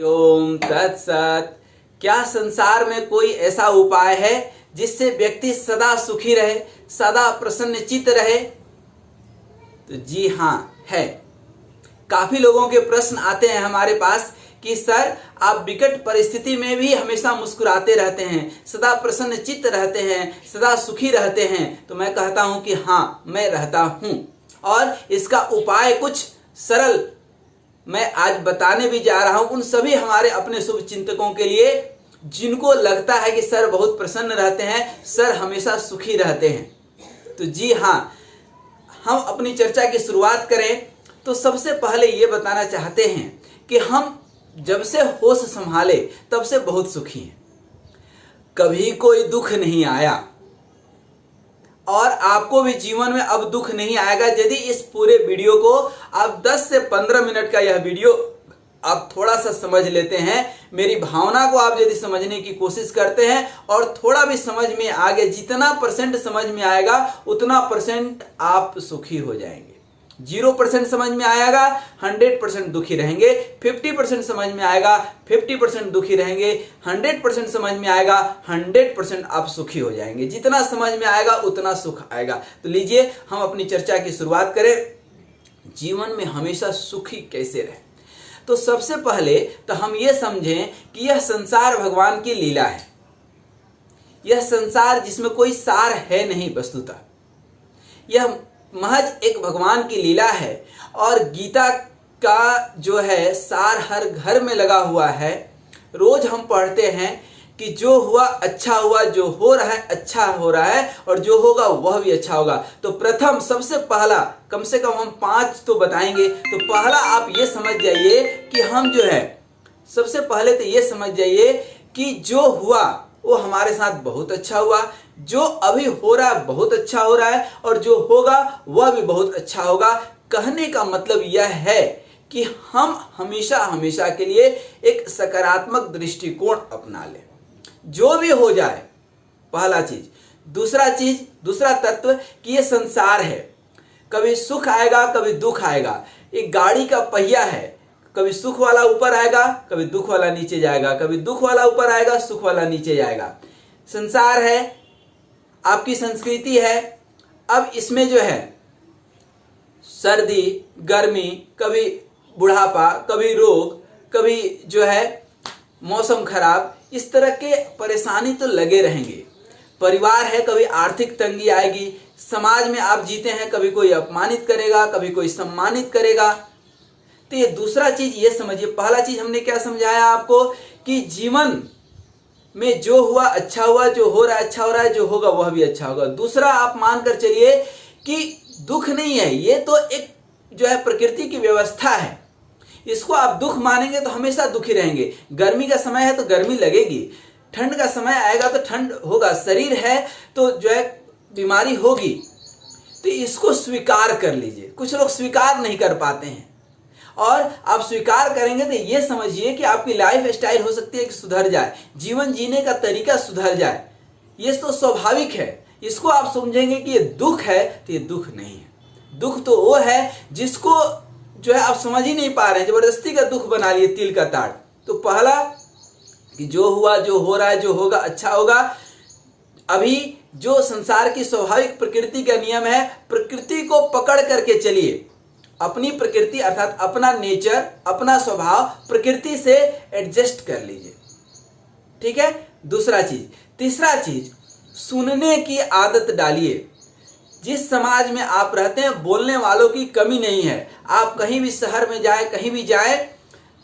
ओम तत्सत। क्या संसार में कोई ऐसा उपाय है जिससे व्यक्ति सदा सुखी रहे, सदा प्रसन्नचित्त रहे? तो जी हाँ, है। काफी लोगों के प्रश्न आते हैं हमारे पास कि सर आप विकट परिस्थिति में भी हमेशा मुस्कुराते रहते हैं, सदा प्रसन्नचित्त रहते हैं, सदा सुखी रहते हैं। तो मैं कहता हूं कि हाँ, मैं रहता हूं और इसका उपाय कुछ सरल मैं आज बताने भी जा रहा हूं उन सभी हमारे अपने शुभ चिंतकों के लिए जिनको लगता है कि सर बहुत प्रसन्न रहते हैं, सर हमेशा सुखी रहते हैं। तो जी हाँ, हम अपनी चर्चा की शुरुआत करें तो सबसे पहले ये बताना चाहते हैं कि हम जब से होश संभाले तब से बहुत सुखी हैं। कभी कोई दुख नहीं आया और आपको भी जीवन में अब दुख नहीं आएगा यदि इस पूरे वीडियो को आप 10 से 15 मिनट का यह वीडियो आप थोड़ा सा समझ लेते हैं, मेरी भावना को आप यदि समझने की कोशिश करते हैं और थोड़ा भी समझ में आगे, जितना परसेंट समझ में आएगा उतना परसेंट आप सुखी हो जाएंगे। 0% समझ में आएगा 100% दुखी रहेंगे, 50% समझ में आएगा 50% दुखी रहेंगे, 100% समझ में आएगा 100% आप सुखी हो जाएंगे। जितना समझ में आएगा उतना सुख आएगा। तो लीजिए हम अपनी चर्चा की शुरुआत करें, जीवन में हमेशा सुखी कैसे रहे। तो सबसे पहले तो हम ये समझें कि यह संसार भगवान की लीला है। यह संसार जिसमें कोई सार है नहीं, वस्तुतः यह महज एक भगवान की लीला है और गीता का जो है सार हर घर में लगा हुआ है। रोज हम पढ़ते हैं कि जो हुआ अच्छा हुआ, जो हो रहा है अच्छा हो रहा है और जो होगा वह भी अच्छा होगा। तो प्रथम सबसे पहला, कम से कम हम 5 तो बताएंगे। तो पहला आप ये समझ जाइए कि हम जो है सबसे पहले तो ये समझ जाइए कि जो हुआ वो हमारे साथ बहुत अच्छा हुआ, जो अभी हो रहा है बहुत अच्छा हो रहा है और जो होगा वह भी बहुत अच्छा होगा। कहने का मतलब यह है कि हम हमेशा हमेशा के लिए एक सकारात्मक दृष्टिकोण अपना लें, जो भी हो जाए। पहला चीज। दूसरा तत्व कि ये संसार है, कभी सुख आएगा कभी दुख आएगा। एक गाड़ी का पहिया है, कभी सुख वाला ऊपर आएगा कभी दुख वाला नीचे जाएगा, कभी दुख वाला ऊपर आएगा सुख वाला नीचे जाएगा। संसार है, आपकी संस्कृति है। अब इसमें जो है सर्दी गर्मी, कभी बुढ़ापा, कभी रोग, कभी जो है मौसम खराब, इस तरह के परेशानी तो लगे रहेंगे। परिवार है, कभी आर्थिक तंगी आएगी। समाज में आप जीते हैं, कभी कोई अपमानित करेगा कभी कोई सम्मानित करेगा। तो ये दूसरा चीज ये समझिए। पहला चीज हमने क्या समझाया आपको कि जीवन में जो हुआ अच्छा हुआ, जो हो रहा है अच्छा हो रहा है, जो होगा वह भी अच्छा होगा। दूसरा आप मानकर चलिए कि दुख नहीं है, ये तो एक जो है प्रकृति की व्यवस्था है। इसको आप दुख मानेंगे तो हमेशा दुखी रहेंगे। गर्मी का समय है तो गर्मी लगेगी, ठंड का समय आएगा तो ठंड होगा, शरीर है तो जो है बीमारी होगी। तो इसको स्वीकार कर लीजिए। कुछ लोग स्वीकार नहीं कर पाते हैं और आप स्वीकार करेंगे तो ये समझिए कि आपकी लाइफ स्टाइल हो सकती है कि सुधर जाए, जीवन जीने का तरीका सुधर जाए। ये तो स्वाभाविक है। इसको आप समझेंगे कि ये दुख है तो ये दुख नहीं है। दुख तो वो है जिसको जो है आप समझ ही नहीं पा रहे हैं, जबरदस्ती का दुख बना लिए, तिल का ताड़। तो पहला कि जो हुआ, जो हो रहा है, जो होगा अच्छा होगा। अभी जो संसार की स्वाभाविक प्रकृति का नियम है, प्रकृति को पकड़ करके चलिए। अपनी प्रकृति अर्थात अपना नेचर, अपना स्वभाव प्रकृति से एडजस्ट कर लीजिए, ठीक है। दूसरा चीज। तीसरा चीज, सुनने की आदत डालिए। जिस समाज में आप रहते हैं बोलने वालों की कमी नहीं है। आप कहीं भी शहर में जाए, कहीं भी जाए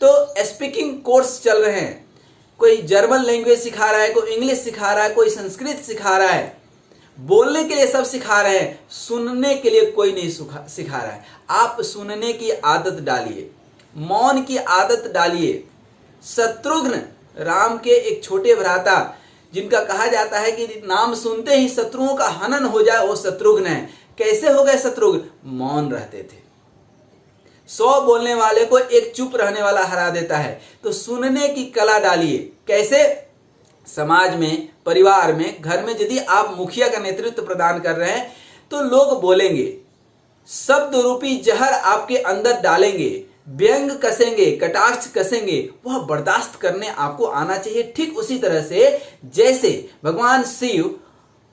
तो स्पीकिंग कोर्स चल रहे हैं। कोई जर्मन लैंग्वेज सिखा रहा है, कोई इंग्लिश सिखा रहा है, कोई संस्कृत सिखा रहा है। बोलने के लिए सब सिखा रहे हैं, सुनने के लिए कोई नहीं सिखा रहा है। आप सुनने की आदत डालिए, मौन की आदत डालिए। शत्रुघ्न, राम के एक छोटे भ्राता, जिनका कहा जाता है कि नाम सुनते ही शत्रुओं का हनन हो जाए, वो शत्रुघ्न है। कैसे हो गए शत्रुघ्न? मौन रहते थे। 100 बोलने वाले को एक चुप रहने वाला हरा देता है। तो सुनने की कला डालिए। कैसे? समाज में, परिवार में, घर में यदि आप मुखिया का नेतृत्व प्रदान कर रहे हैं तो लोग बोलेंगे, शब्द रूपी जहर आपके अंदर डालेंगे। व्यंग कसेंगे, कटाक्ष कसेंगे, वह बर्दाश्त करने आपको आना चाहिए। ठीक उसी तरह से जैसे भगवान शिव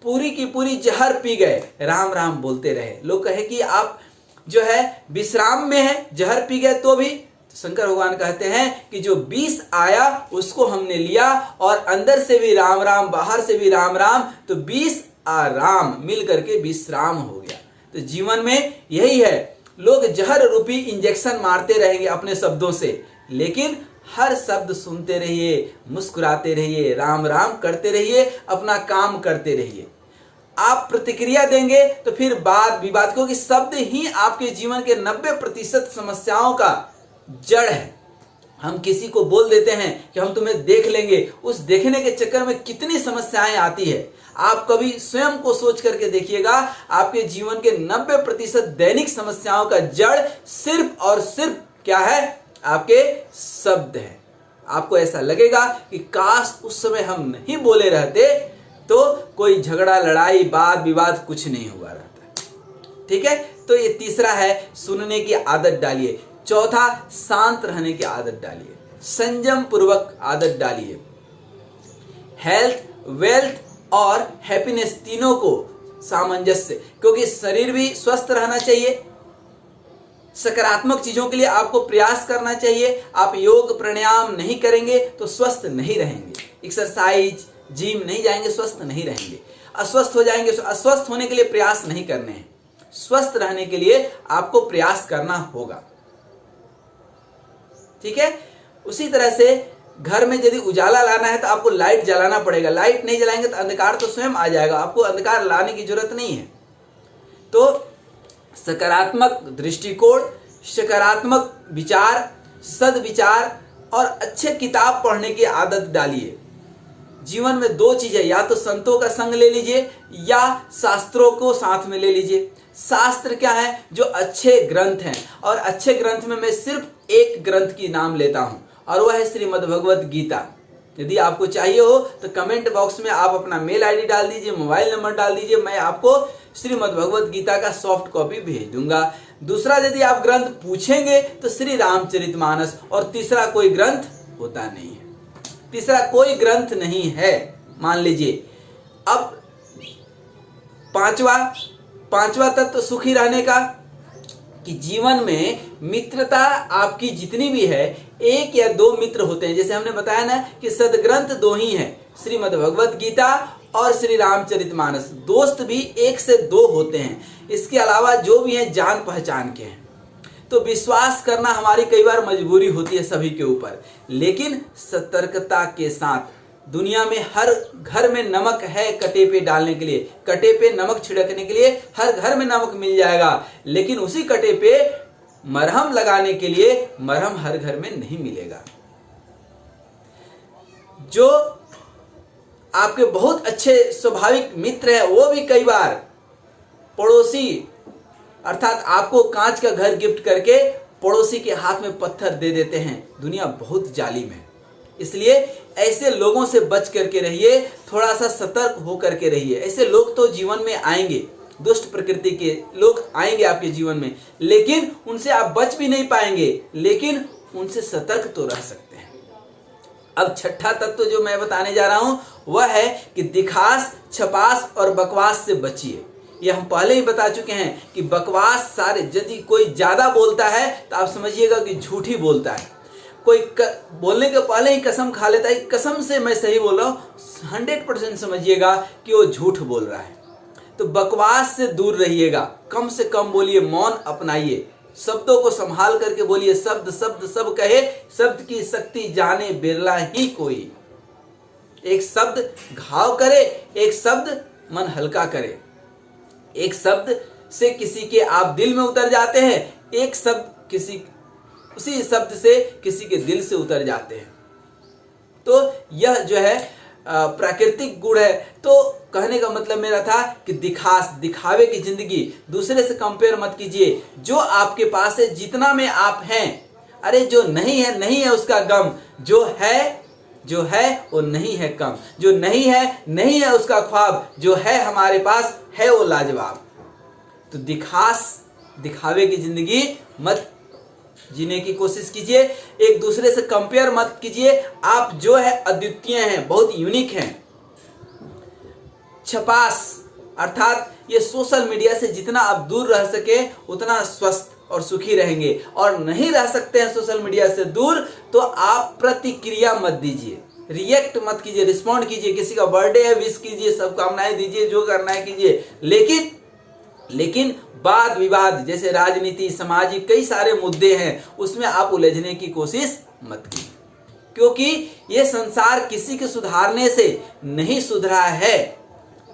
पूरी की पूरी जहर पी गए, राम राम बोलते रहे। लोग कहे कि आप जो है विश्राम में है, जहर पी गए तो भी, तो शंकर भगवान कहते हैं कि जो विष आया उसको हमने लिया और अंदर से भी राम राम, बाहर से भी राम राम, तो विष आराम मिल करके विश्राम हो गया। तो जीवन में यही है, लोग जहर रूपी इंजेक्शन मारते रहेंगे अपने शब्दों से, लेकिन हर शब्द सुनते रहिए, मुस्कुराते रहिए, राम राम करते रहिए, अपना काम करते रहिए। आप प्रतिक्रिया देंगे तो फिर वाद विवाद, क्योंकि शब्द ही आपके जीवन के 90% समस्याओं का जड़ है। हम किसी को बोल देते हैं कि हम तुम्हें देख लेंगे, उस देखने के चक्कर में कितनी समस्याएं आती है। आप कभी स्वयं को सोच करके देखिएगा, आपके जीवन के 90% दैनिक समस्याओं का जड़ सिर्फ और सिर्फ क्या है? आपके शब्द है। आपको ऐसा लगेगा कि काश उस समय हम नहीं बोले रहते तो कोई झगड़ा, लड़ाई, वाद विवाद कुछ नहीं हुआ रहता। ठीक है, तो ये तीसरा है, सुनने की आदत डालिए। चौथा, शांत रहने की आदत डालिए, संयम पूर्वक आदत डालिए। हेल्थ, वेल्थ और हैप्पीनेस तीनों को सामंजस्य, क्योंकि शरीर भी स्वस्थ रहना चाहिए, सकारात्मक चीजों के लिए आपको प्रयास करना चाहिए। आप योग प्राणायाम नहीं करेंगे तो स्वस्थ नहीं रहेंगे, एक्सरसाइज जिम नहीं जाएंगे, स्वस्थ नहीं रहेंगे, अस्वस्थ हो जाएंगे। अस्वस्थ होने के लिए प्रयास नहीं करने हैं, स्वस्थ रहने के लिए आपको प्रयास करना होगा। ठीक है, उसी तरह से घर में यदि उजाला लाना है तो आपको लाइट जलाना पड़ेगा। लाइट नहीं जलाएंगे तो अंधकार तो स्वयं आ जाएगा, आपको अंधकार लाने की जरूरत नहीं है। तो सकारात्मक दृष्टिकोण, सकारात्मक विचार, सद्विचार और अच्छे किताब पढ़ने की आदत डालिए। जीवन में दो चीजें, या तो संतों का संग ले लीजिए या शास्त्रों को साथ में ले लीजिए। शास्त्र क्या है? जो अच्छे ग्रंथ हैं, और अच्छे ग्रंथ में मैं सिर्फ एक ग्रंथ की नाम लेता हूं और वह है श्रीमद् भगवत गीता। यदि आपको चाहिए हो तो कमेंट बॉक्स में आप अपना मेल आईडी डाल दीजिए, मोबाइल नंबर डाल दीजिए, मैं आपको श्रीमद् भगवत गीता का सॉफ्ट कॉपी भेज दूंगा। दूसरा यदि आप ग्रंथ पूछेंगे तो श्री रामचरितमानस, और तीसरा कोई ग्रंथ होता नहीं है, तीसरा कोई ग्रंथ नहीं है, मान लीजिए। अब पांचवा तत्व सुखी रहने का, कि जीवन में मित्रता आपकी जितनी भी है, एक या दो मित्र होते हैं। जैसे हमने बताया ना कि सदग्रंथ दो ही हैं, श्रीमद् भगवत गीता और श्री रामचरितमानस। दोस्त भी एक से दो होते हैं, इसके अलावा जो भी हैं जान पहचान के हैं। तो विश्वास करना हमारी कई बार मजबूरी होती है सभी के ऊपर, लेकिन सतर्कता के साथ। दुनिया में हर घर में नमक है कटे पे डालने के लिए, कटे पे नमक छिड़कने के लिए हर घर में नमक मिल जाएगा, लेकिन उसी कटे पे मरहम लगाने के लिए मरहम हर घर में नहीं मिलेगा। जो आपके बहुत अच्छे स्वाभाविक मित्र है, वो भी कई बार पड़ोसी, अर्थात आपको कांच का घर गिफ्ट करके पड़ोसी के हाथ में पत्थर दे देते हैं। दुनिया बहुत जालिम है, इसलिए ऐसे लोगों से बच करके रहिए, थोड़ा सा सतर्क हो करके रहिए। ऐसे लोग तो जीवन में आएंगे, दुष्ट प्रकृति के लोग आएंगे आपके जीवन में, लेकिन उनसे आप बच भी नहीं पाएंगे, लेकिन उनसे सतर्क तो रह सकते हैं। अब छठा तत्व जो मैं बताने जा रहा हूं वह है कि दिखास, छपास और बकवास से बचिए। ये हम पहले ही बता चुके हैं कि बकवास सारे, यदि कोई ज्यादा बोलता है तो आप समझिएगा कि झूठ ही बोलता है। कोई बोलने के पहले ही कसम खा लेता है, कसम से मैं सही बोल रहा हूं, 100% समझिएगा कि वो झूठ बोल रहा है। तो बकवास से दूर रहिएगा, कम से कम बोलिए, मौन अपनाइए, शब्दों को संभाल करके बोलिए। शब्द शब्द सब कहे, शब्द की शक्ति जाने बिरला ही कोई। एक शब्द घाव करे, एक शब्द मन हल्का करे। एक शब्द से किसी के आप दिल में उतर जाते हैं, एक शब्द उसी शब्द से किसी के दिल से उतर जाते हैं। तो यह जो है प्राकृतिक गुण है। तो कहने का मतलब मेरा था कि दिखावे की जिंदगी, दूसरे से कंपेयर मत कीजिए। जो आपके पास है, जितना में आप हैं, अरे जो नहीं है नहीं है उसका गम, जो है वो नहीं है कम, जो नहीं है उसका ख्वाब, जो है हमारे पास है वो लाजवाब। तो दिखावे की जिंदगी मत जीने की कोशिश कीजिए। एक दूसरे से कंपेयर मत कीजिए। आप जो है अद्वितीय हैं, बहुत यूनिक हैं। छपास अर्थात ये सोशल मीडिया से जितना आप दूर रह सके उतना स्वस्थ और सुखी रहेंगे। और नहीं रह सकते हैं सोशल मीडिया से दूर तो आप प्रतिक्रिया मत दीजिए, रिएक्ट मत कीजिए, रिस्पॉन्ड कीजिए। किसी का बर्थडे है विश कीजिए, शुभकामनाएं दीजिए, जो करना है कीजिए। लेकिन वाद विवाद जैसे राजनीति, सामाजिक कई सारे मुद्दे हैं, उसमें आप उलझने की कोशिश मत कीजिए, क्योंकि ये संसार किसी के सुधारने से नहीं सुधरा है।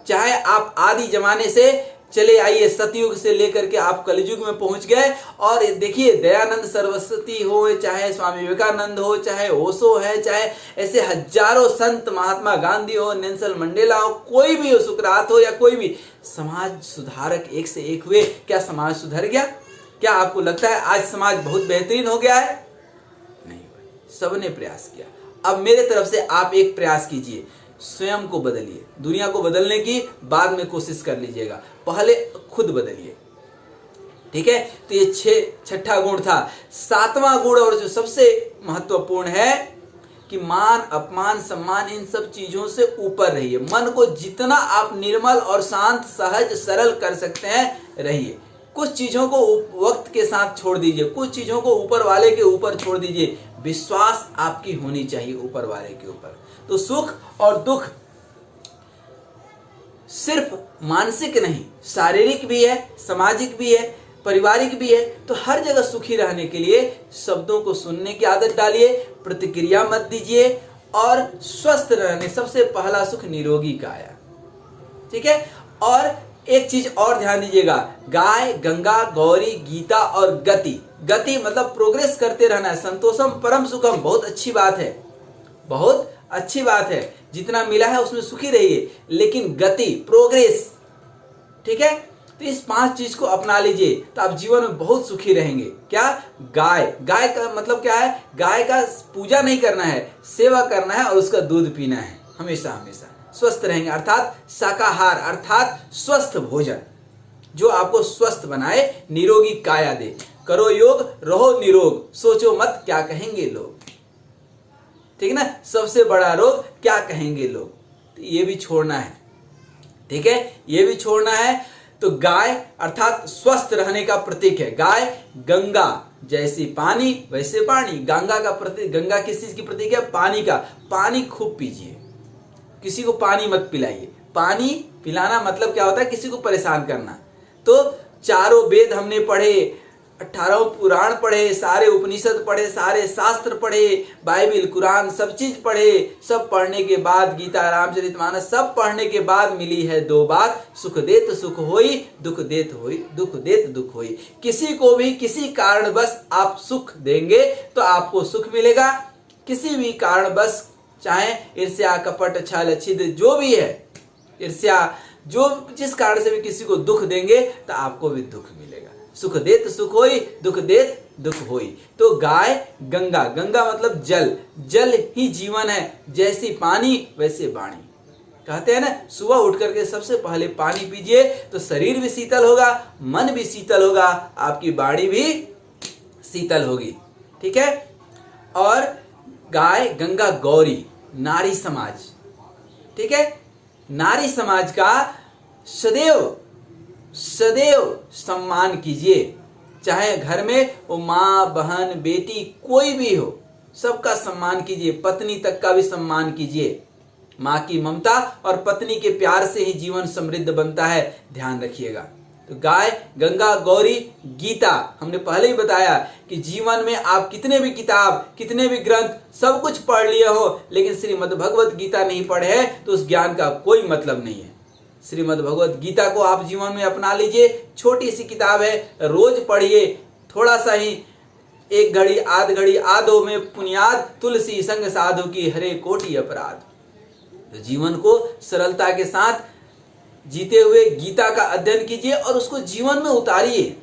चाहे आप आदि जमाने से चले आइए, सतयुग से लेकर के आप कलयुग में पहुंच गए। और देखिए, दयानंद सरस्वती हो, चाहे स्वामी विवेकानंद हो, चाहे ओशो है, चाहे ऐसे हजारों संत, महात्मा गांधी हो, नेल्सन मंडेला हो, कोई भी हो, सुकरात हो, या कोई भी समाज सुधारक एक से एक हुए। क्या समाज सुधर गया? क्या आपको लगता है आज समाज बहुत बेहतरीन हो गया है? नहीं, सबने प्रयास किया। अब मेरे तरफ से आप एक प्रयास कीजिए, स्वयं को बदलिए। दुनिया को बदलने की बाद में कोशिश कर लीजिएगा, पहले खुद बदलिए। ठीक है, तो ये छठा गुण था। सातवां गुण और जो सबसे महत्वपूर्ण है कि मान, अपमान, सम्मान, इन सब चीजों से ऊपर रहिए। मन को जितना आप निर्मल और शांत, सहज, सरल कर सकते हैं रहिए। कुछ चीजों को वक्त के साथ छोड़ दीजिए, कुछ चीजों को ऊपर वाले के ऊपर छोड़ दीजिए। विश्वास आपकी होनी चाहिए ऊपर वाले के ऊपर। तो सुख और दुख सिर्फ मानसिक नहीं, शारीरिक भी है, सामाजिक भी है, पारिवारिक भी है। तो हर जगह सुखी रहने के लिए शब्दों को सुनने की आदत डालिए, प्रतिक्रिया मत दीजिए। और स्वस्थ रहने सबसे पहला सुख निरोगी काया। ठीक है, और एक चीज और ध्यान दीजिएगा, गाय, गंगा, गौरी, गीता और गति। गति मतलब प्रोग्रेस करते रहना है। संतोषम परम सुखम, बहुत अच्छी बात है, बहुत अच्छी बात है। जितना मिला है उसमें सुखी रहिए, लेकिन गति, प्रोग्रेस। ठीक है, तो इस 5 चीज को अपना लीजिए तो आप जीवन में बहुत सुखी रहेंगे। क्या? गाय का मतलब क्या है? गाय का पूजा नहीं करना है, सेवा करना है और उसका दूध पीना है हमेशा हमेशा। स्वस्थ रहेंगे अर्थात शाकाहार, अर्थात स्वस्थ भोजन जो आपको स्वस्थ बनाए, निरोगी काया दे। करो योग, रहो निरोग, सोचो मत क्या कहेंगे लोग। ठीक है ना, सबसे बड़ा रोग क्या कहेंगे लोग, तो ये भी छोड़ना है। ठीक है, ये भी छोड़ना है। तो गाय अर्थात स्वस्थ रहने का प्रतीक है। गाय, गंगा जैसी पानी वैसे पानी। गंगा का प्रतीक, गंगा किस चीज की प्रतीक है? पानी का। पानी खूब पीजिए, किसी को पानी मत पिलाइए। पानी पिलाना मतलब क्या होता है? किसी को परेशान करना। तो चारों वेद हमने पढ़े, 18 पुराण पढ़े, सारे उपनिषद पढ़े, सारे शास्त्र पढ़े, बाइबिल, कुरान, सब चीज पढ़े। सब पढ़ने के बाद गीता, रामचरितमानस सब पढ़ने के बाद मिली है 2 बात, सुख देत सुख होई, दुख देत होई, दुख देत दुख होई। किसी को भी किसी कारणवश आप सुख देंगे तो आपको सुख मिलेगा। किसी भी कारणवश, चाहे ईर्ष्या, कपट, छल, छिद्र जो भी है, ईर्ष्या, जो जिस कारण से भी किसी को दुख देंगे तो आपको भी दुख मिलेगा। सुख देत सुख होई, दुख देत दुख होई। तो गाय, गंगा, गंगा मतलब जल, जल ही जीवन है। जैसी पानी वैसे वाणी। कहते हैं ना, सुबह उठ करके सबसे पहले पानी पीजिए तो शरीर भी शीतल होगा, मन भी शीतल होगा, आपकी वाणी भी शीतल होगी। ठीक है, और गाय, गंगा, गौरी, नारी समाज। ठीक है, नारी समाज का सदैव सम्मान कीजिए। चाहे घर में वो माँ, बहन, बेटी कोई भी हो, सबका सम्मान कीजिए। पत्नी तक का भी सम्मान कीजिए। माँ की ममता और पत्नी के प्यार से ही जीवन समृद्ध बनता है, ध्यान रखिएगा। तो गाय, गंगा, गौरी, गीता, हमने पहले ही बताया कि जीवन में आप कितने भी किताब, कितने भी ग्रंथ, सब कुछ पढ़ लिए हो, लेकिन श्रीमद् भगवत गीता नहीं पढ़े हैं तो उस ज्ञान का कोई मतलब नहीं है। श्रीमद् भगवत गीता को आप जीवन में अपना लीजिए। छोटी सी किताब है, रोज पढ़िए, थोड़ा सा ही, 1 घड़ी, आध घड़ी, आधो में पुनियाद, तुलसी संग साधु की हरे कोटि अपराध। तो जीवन को सरलता के साथ जीते हुए गीता का अध्ययन कीजिए और उसको जीवन में उतारिए।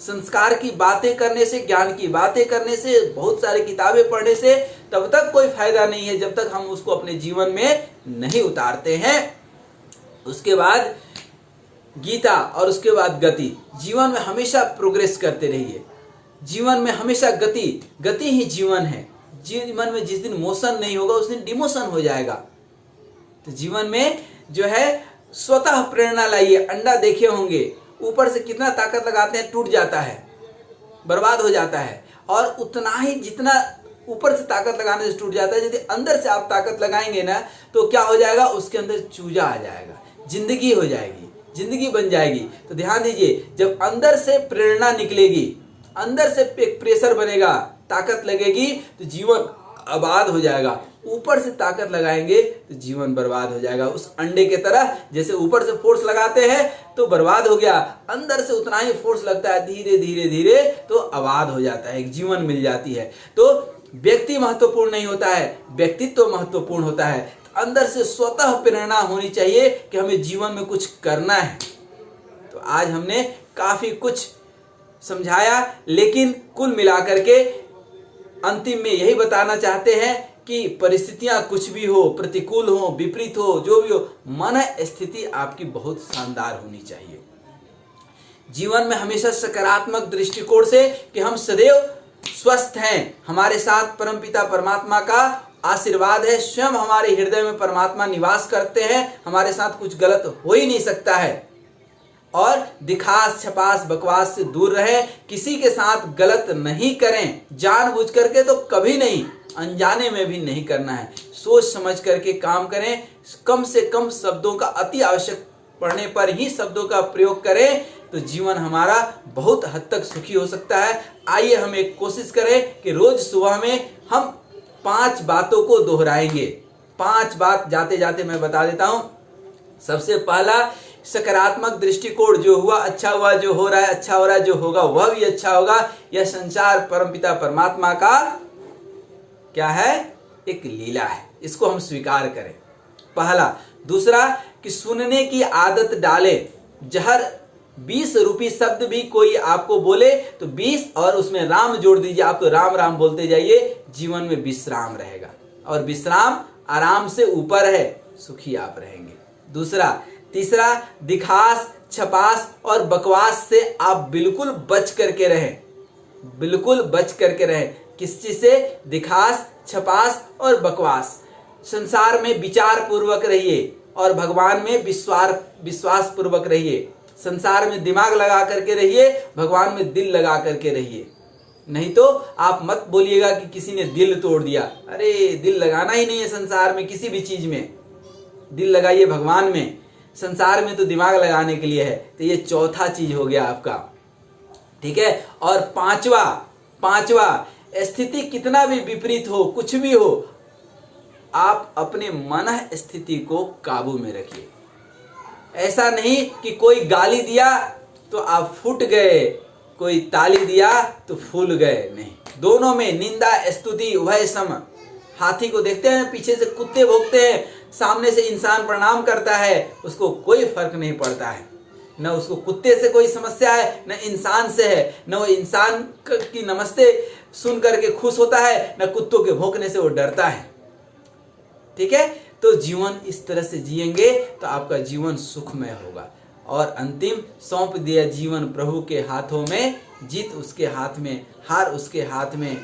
संस्कार की बातें करने से, ज्ञान की बातें करने से, बहुत सारी किताबें पढ़ने से तब तक कोई फायदा नहीं है जब तक हम उसको अपने जीवन में नहीं उतारते हैं। उसके बाद गीता और उसके बाद गति। जीवन में हमेशा प्रोग्रेस करते रहिए। जीवन में हमेशा गति ही जीवन है। जीवन में जिस दिन मोशन नहीं होगा उस दिन डिमोशन हो जाएगा। तो जीवन में जो है स्वतः प्रेरणा लाइए। अंडा देखे होंगे, ऊपर से कितना ताकत लगाते हैं, टूट जाता है, बर्बाद हो जाता है। और उतना ही जितना ऊपर से ताकत लगाने से टूट जाता है, यदि अंदर से आप ताकत लगाएंगे ना तो क्या हो जाएगा, उसके अंदर चूजा आ जाएगा, जिंदगी हो जाएगी, जिंदगी बन जाएगी। तो ध्यान दीजिए, जब अंदर से प्रेरणा निकलेगी, अंदर से प्रेशर बनेगा, ताकत लगेगी, तो जीवन आबाद हो जाएगा। ऊपर से ताकत लगाएंगे तो जीवन बर्बाद हो जाएगा। उस अंडे के तरह, जैसे ऊपर से फोर्स लगाते हैं तो बर्बाद हो गया, अंदर से उतना ही फोर्स लगता है, धीरे धीरे धीरे तो आबाद हो जाता है, एक जीवन मिल जाती है। तो व्यक्ति महत्वपूर्ण नहीं होता है, व्यक्तित्व तो महत्वपूर्ण होता है। अंदर से स्वतः प्रेरणा होनी चाहिए कि हमें जीवन में कुछ करना है। तो आज हमने काफी कुछ समझाया, लेकिन कुल मिलाकर के अंतिम में यही बताना चाहते हैं कि परिस्थितियां कुछ भी हो, प्रतिकूल हो, विपरीत हो, जो भी हो, मन स्थिति आपकी बहुत शानदार होनी चाहिए। जीवन में हमेशा सकारात्मक दृष्टिकोण से कि हम सदैव स्वस्थ हैं, हमारे साथ परमपिता परमात्मा का आशीर्वाद है, स्वयं हमारे हृदय में परमात्मा निवास करते हैं, हमारे साथ कुछ गलत हो ही नहीं सकता है। और दिखास छपास बकवास से दूर रहे, किसी के साथ गलत नहीं करें, जानबूझ करके तो कभी नहीं, अनजाने में भी नहीं करना है। सोच समझ करके काम करें, कम से कम शब्दों का, अति आवश्यक पड़ने पर ही शब्दों का प्रयोग करें, तो जीवन हमारा बहुत हद तक सुखी हो सकता है। आइए हम एक कोशिश करें कि रोज सुबह में हम 5 बातों को दोहराएंगे। 5 बात जाते जाते मैं बता देता हूं। सबसे पहला, सकारात्मक दृष्टिकोण, जो हुआ अच्छा हुआ, जो हो रहा है अच्छा हो रहा है, जो होगा वह भी अच्छा होगा। यह संसार परमपिता परमात्मा का क्या है, एक लीला है, इसको हम स्वीकार करें, पहला। दूसरा, कि सुनने की आदत डालें। जहर 20 रूपी शब्द भी कोई आपको बोले तो 20 और उसमें राम जोड़ दीजिए, आप तो राम राम बोलते जाइए, जीवन में विश्राम रहेगा। और विश्राम आराम से ऊपर है, सुखी आप रहेंगे। दूसरा। तीसरा, दिखास छपास और बकवास से आप बिल्कुल बच करके रहें, बिल्कुल बच करके रहें। किस चीज से, दिखास छपास और बकवास। संसार में विचार पूर्वक रहिए और भगवान में विश्वास पूर्वक रहिए। संसार में दिमाग लगा करके रहिए, भगवान में दिल लगा करके रहिए। नहीं तो आप मत बोलिएगा कि किसी ने दिल तोड़ दिया। अरे दिल लगाना ही नहीं है संसार में, किसी भी चीज में दिल लगाइए, भगवान में। संसार में तो दिमाग लगाने के लिए है। तो ये चौथा चीज हो गया आपका, ठीक है। और पांचवा, स्थिति कितना भी विपरीत हो, कुछ भी हो, आप अपने मन स्थिति को काबू में रखिए। ऐसा नहीं कि कोई गाली दिया तो आप फूट गए, कोई ताली दिया तो फूल गए, नहीं। दोनों में निंदा स्तुति उभय सम। हाथी को देखते हैं पीछे से कुत्ते भौंकते हैं, सामने से इंसान प्रणाम करता है, उसको कोई फर्क नहीं पड़ता है। न उसको कुत्ते से कोई समस्या है, न इंसान से है। न वो इंसान की नमस्ते सुन करके खुश होता है, न कुत्तों के भौंकने से वो डरता है, ठीक है। तो जीवन इस तरह से जिएंगे तो आपका जीवन सुखमय होगा। और अंतिम, सौंप दिया जीवन प्रभु के हाथों में, जीत उसके हाथ में, हार उसके हाथ में।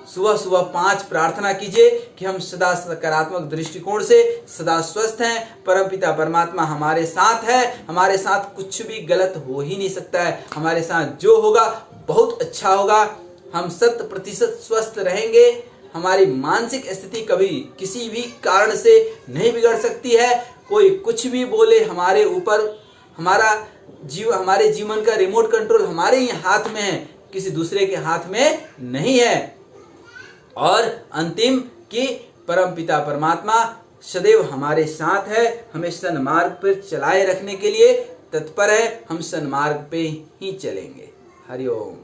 सुबह सुबह 5 प्रार्थना कीजिए कि हम सदा सकारात्मक दृष्टिकोण से सदा स्वस्थ हैं, परमपिता परमात्मा हमारे साथ है, हमारे साथ कुछ भी गलत हो ही नहीं सकता है, हमारे साथ जो होगा बहुत अच्छा होगा, हम 100% स्वस्थ रहेंगे। हमारी मानसिक स्थिति कभी किसी भी कारण से नहीं बिगड़ सकती है। कोई कुछ भी बोले हमारे ऊपर, हमारे जीवन का रिमोट कंट्रोल हमारे ही हाथ में है, किसी दूसरे के हाथ में नहीं है। और अंतिम, कि परमपिता परमात्मा सदैव हमारे साथ है, हमें सन्मार्ग पर चलाए रखने के लिए तत्पर है, हम सन्मार्ग पे ही चलेंगे। हरि ओम।